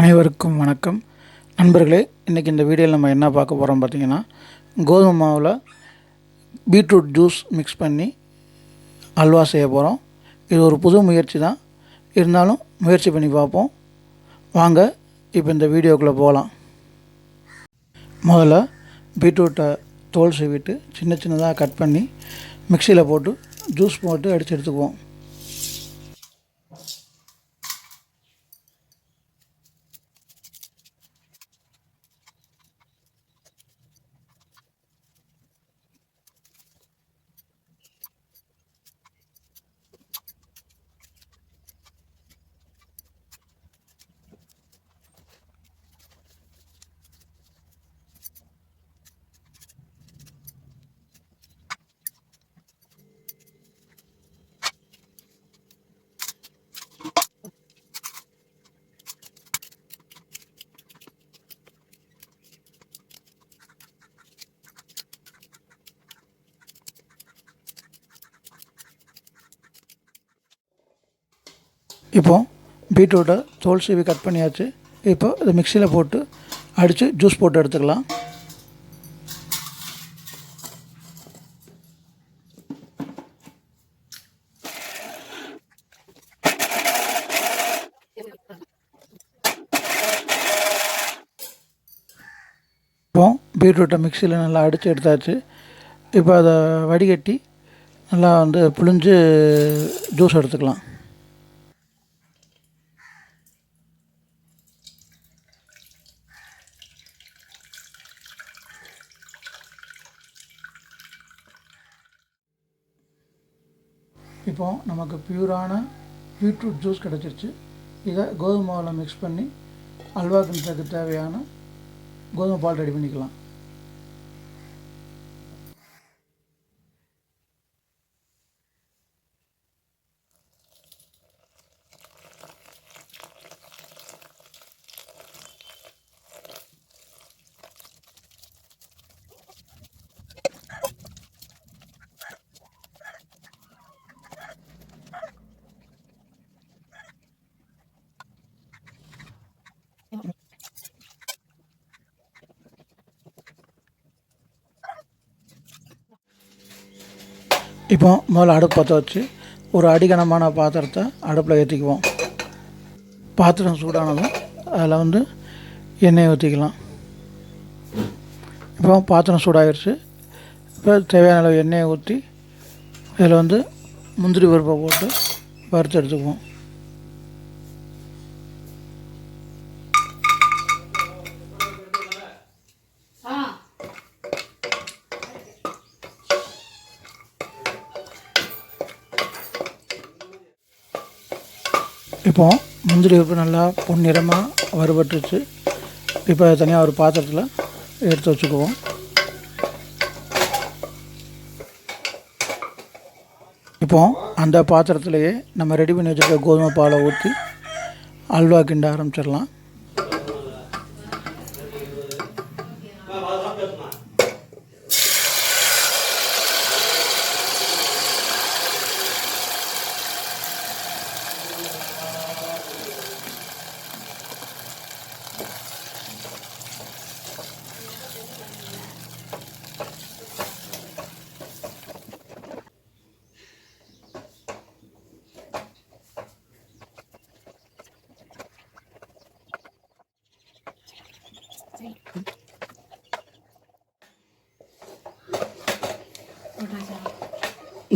அனைவருக்கும் வணக்கம் நண்பர்களே. இன்றைக்கி இந்த வீடியோவில் நம்ம என்ன பார்க்க போகிறோம் பார்த்திங்கன்னா, கோதுமை மாவில் பீட்ரூட் ஜூஸ் மிக்ஸ் பண்ணி அல்வா செய்ய போகிறோம். இது ஒரு புது முயற்சி தான், இருந்தாலும் முயற்சி பண்ணி பார்ப்போம். வாங்க இப்போ இந்த வீடியோக்குள்ளே போகலாம். முதல்ல பீட்ரூட்டை தோல் சீவிட்டு சின்ன சின்னதாக கட் பண்ணி மிக்சியில் போட்டு ஜூஸ் போட்டு அடித்து எடுத்துக்குவோம். இப்போது பீட்ரூட்டை தோல் சீவி கட் பண்ணியாச்சு. இப்போ இதை மிக்சியில் போட்டு அடித்து ஜூஸ் போட்டு எடுத்துக்கலாம். இப்போ பீட்ரூட்டை மிக்சியில் நல்லா அடித்து எடுத்தாச்சு. இப்போ அதை வடிகட்டி நல்லா புழிஞ்சு ஜூஸ் எடுத்துக்கலாம். இப்போது நமக்கு பியூரான பீட்ரூட் ஜூஸ் கிடச்சிருச்சு. இதை கோதுமை மாவில் மிக்ஸ் பண்ணி அல்வா கிண்டுறதுக்கு தேவையான கோதுமை பால் ரெடி பண்ணிக்கலாம். இப்போ முதல்ல அடுப்பு பற்ற வச்சு ஒரு அடிகனமான பாத்திரத்தை அடுப்பில் ஏற்றிக்குவோம். பாத்திரம் சூடானதும் அதில் எண்ணெய் ஊற்றிக்கலாம். இப்போ பாத்திரம் சூடாகிடுச்சு. இப்போ தேவையான அளவு எண்ணெயை ஊற்றி இதில் முந்திரி பருப்பை போட்டு வறுத்து எடுத்துக்குவோம். இப்போது முந்திரி பருப்பு நல்லா பொன்னிறமாக வறுபட்டுருச்சு. இப்போ தனியாக ஒரு பாத்திரத்தில் எடுத்து வச்சுக்குவோம். இப்போது அந்த பாத்திரத்துலேயே நம்ம ரெடி பண்ணி வச்சுருக்க கோதுமை பாலை ஊற்றி அல்வா கிண்ட ஆரம்பிச்சிடலாம்.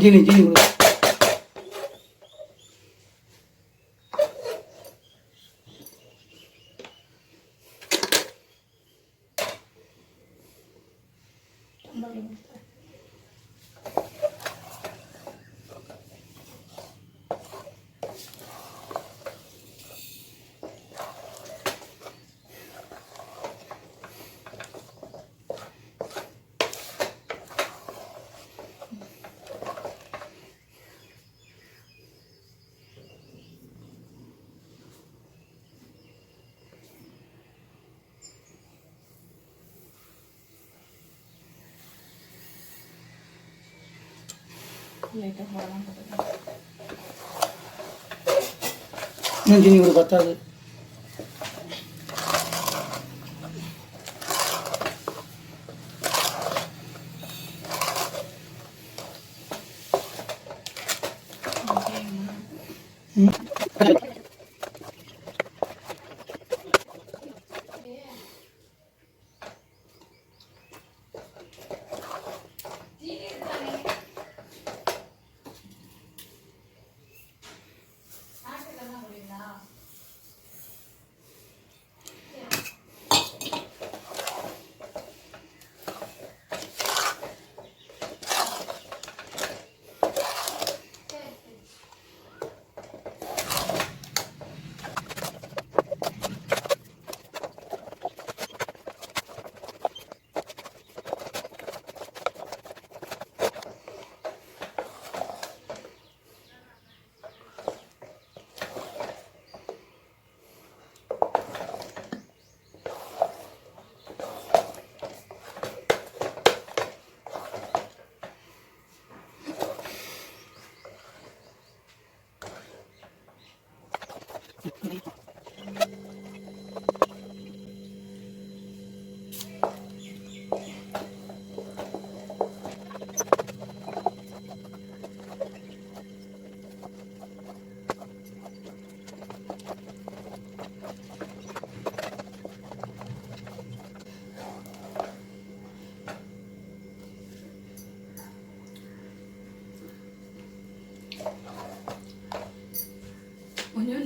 ஜீனி கொடு. இன்னும் ஜீனி ஒரு பத்தாது.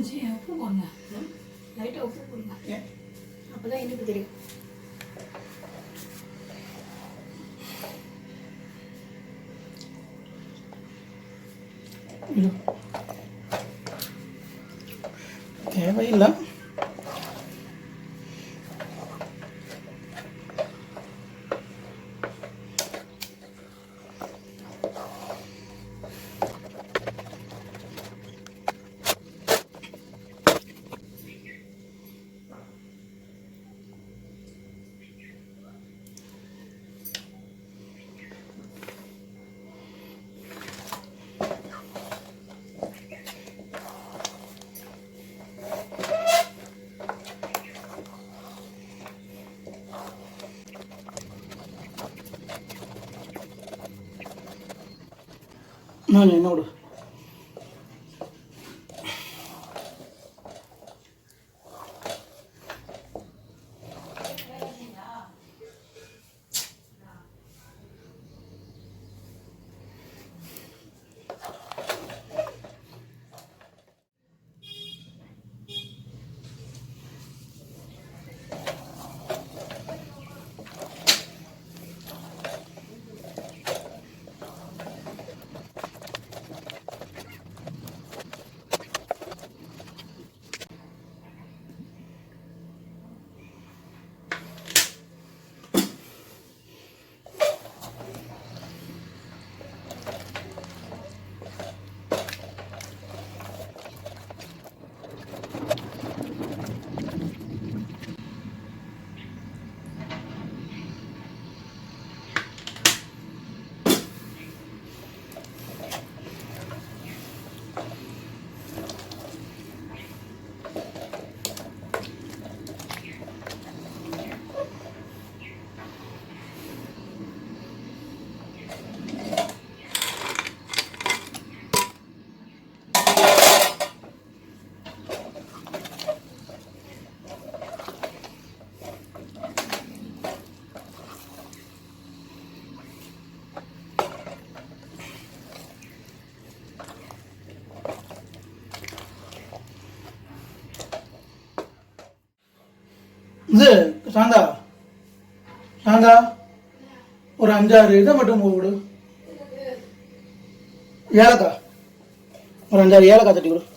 உப்பு போடுங்க, லைட்டாக உப்பு போடுங்க, அப்போ தான் இனிப்பு தெரியும். தேவையில்லை. நான் என்ன விடு இது சாந்தா சாந்தா ஒரு 5-6 இதை மட்டும் கொடு. ஏலக்காய் ஒரு 5-6 ஏலக்காய் தட்டி கொடு.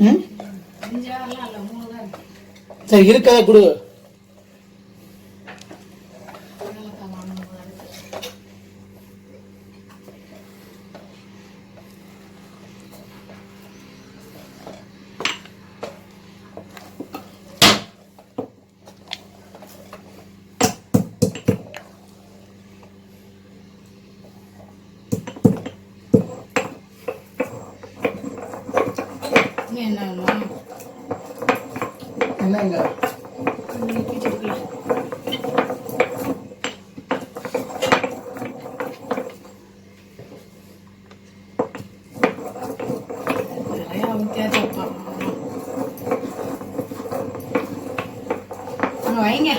ம் சரி இருக்கதை கொடு. என்னங்க வைங்க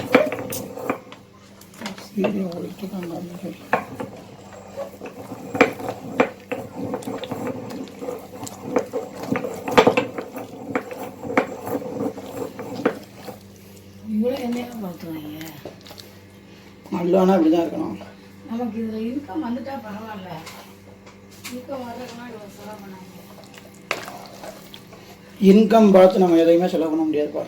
இவ்வளோ எண்ணெயாக பார்த்துவாங்க. நல்லவனா இப்படி தான் இருக்கணும். நமக்கு இதில் இன்கம் வந்துட்டா பரவாயில்ல. இன்கம் வரதுனா இவ்வளோ செலவு பண்ணாங்க. இன்கம் பார்த்து நம்ம எதையுமே செலவு பண்ண முடியாதுப்பா.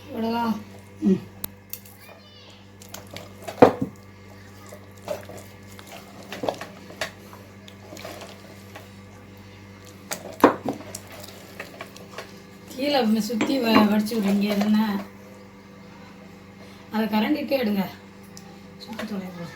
இவ்வளோதான். கீழே சுற்றி வடிச்சு விட்றீங்க எதுனா அதை கரண்டிக்கே எடுங்க. சுற்றி தொலைவு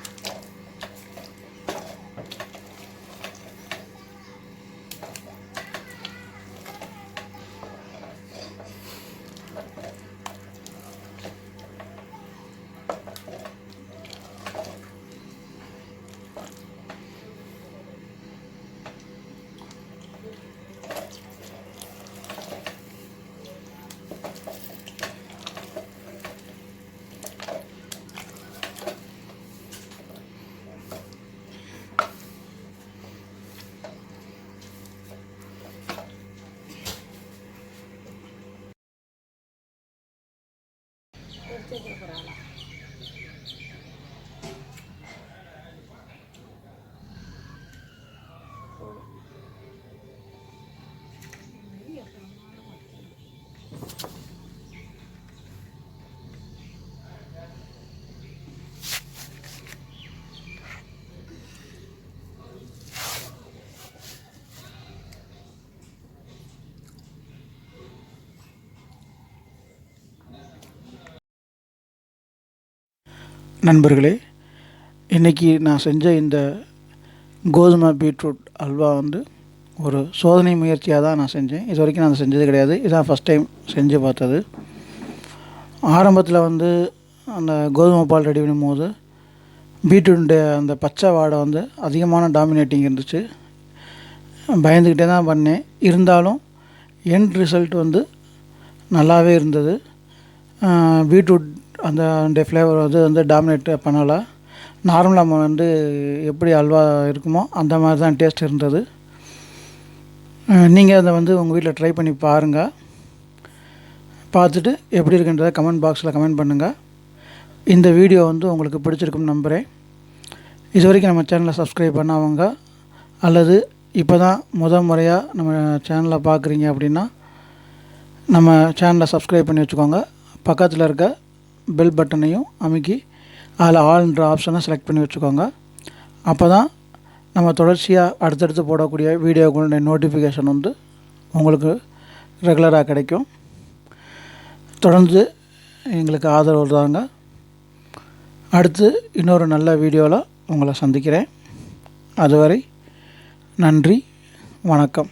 அடிச்சு வைக்க போகிறாங்களா? நண்பர்களே, இன்றைக்கி நான் செஞ்ச இந்த கோதுமை பீட்ரூட் அல்வா வந்து ஒரு சோதனை முயற்சியாக தான் நான் செஞ்சேன். இது வரைக்கும் நான் செஞ்சது கிடையாது. இதான் ஃபஸ்ட் டைம் செஞ்சு பார்த்தது. ஆரம்பத்தில் வந்து அந்த கோதுமை பால் ரெடி பண்ணும்போது பீட்ரூட்டுடைய அந்த பச்சை வாடை வந்து அதிகமான டாமினேட்டிங் இருந்துச்சு. பயந்துக்கிட்டே தான் பண்ணேன். இருந்தாலும் எண்ட் ரிசல்ட் வந்து நல்லாவே இருந்தது. பீட்ரூட் அந்த ஃப்ளேவர் வந்து டாமினேட் பண்ணலை. நார்மலாக நம்ம வந்து எப்படி அல்வா இருக்குமோ அந்த மாதிரி தான் டேஸ்ட் இருந்தது. நீங்கள் அதை வந்து உங்கள் வீட்டில் ட்ரை பண்ணி பாருங்கள். பார்த்துட்டு எப்படி இருக்குன்றதை கமெண்ட் பாக்ஸில் கமெண்ட் பண்ணுங்கள். இந்த வீடியோ வந்து உங்களுக்கு பிடிச்சிருக்குன்னு நம்புகிறேன். இது வரைக்கும் நம்ம சேனலை சப்ஸ்கிரைப் பண்ணவங்க அல்லது இப்போ தான் முறையாக நம்ம சேனலை பார்க்குறீங்க அப்படின்னா நம்ம சேனலை சப்ஸ்கிரைப் பண்ணி வச்சுக்கோங்க. பக்கத்தில் இருக்க பெல் பட்டனையும் அமுக்கி அதில் ஆல்ன்ற ஆப்ஷனை செலக்ட் பண்ணி வச்சுக்கோங்க. அப்போ தான் நம்ம தொடர்ச்சியாக அடுத்தடுத்து போடக்கூடிய வீடியோக்களுடைய நோட்டிஃபிகேஷன் வந்து உங்களுக்கு ரெகுலராக கிடைக்கும். தொடர்ந்து எங்களுக்கு ஆதரவு தாங்க. அடுத்து இன்னொரு நல்ல வீடியோவில் உங்களை சந்திக்கிறேன். அதுவரை நன்றி, வணக்கம்.